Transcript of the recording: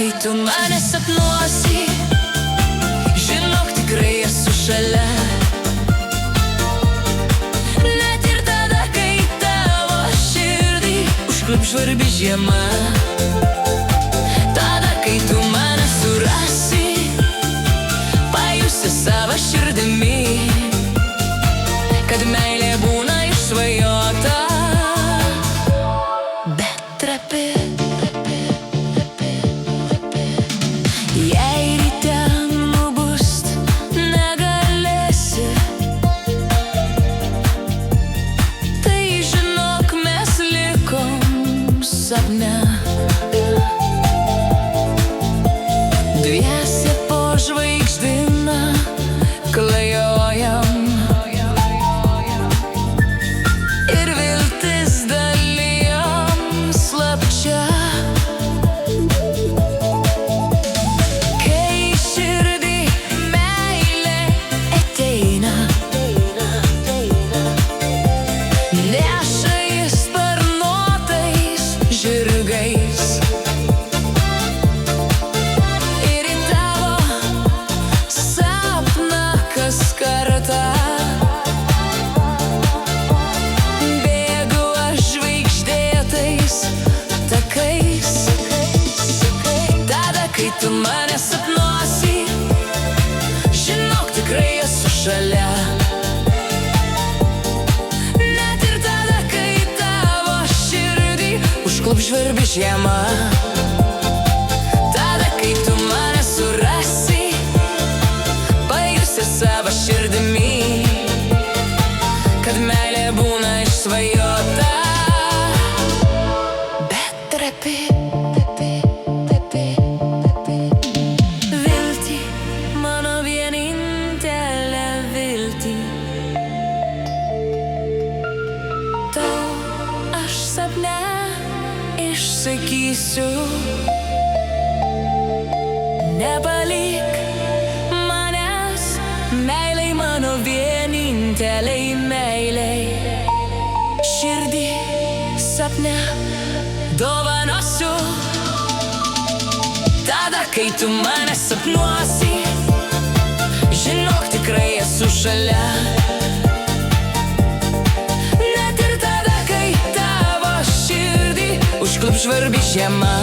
kai tu mane sapnuosi, žinok, tikrai esu šalia. Net ir tada, kai tavo širdį užklups žvarbi žiema. Tada, kai tu mane surasi, pajusi savo širdimi, kad meilė būna išsvajota, bet trapi. Jei ryte nubust negalėsi, tai žinok, mes likom sapne. Dviese po žvaigždyną klajojam ir viltis dalijam slapčia. Kai širdį meilė ateina, neša jis sparnuotais žirgais. Ir į tavo sapną kas kartą bėgu aš žvaigždėtais takais. Tada, kai tu mane sapnuosi, žinok, tikrai esu šalia. Net ir tada, kai tavo širdį užklups žvarbi žiema. Tada, kai tu mane surasi, pajusi savo širdimi, kad meilė būna išsvajota, bet trapi. Viltį, mano vienintelę viltį, tau aš sapne išsakysiu. Nepalik manęs, meilei mano vieninteliai meilei. Širdį sapne dovanosiu. Tada, kai tu mane sapnuosi, žinok, tikrai esu šalia. Net ir tada, kai tavo širdį užklups žvarbi žiema.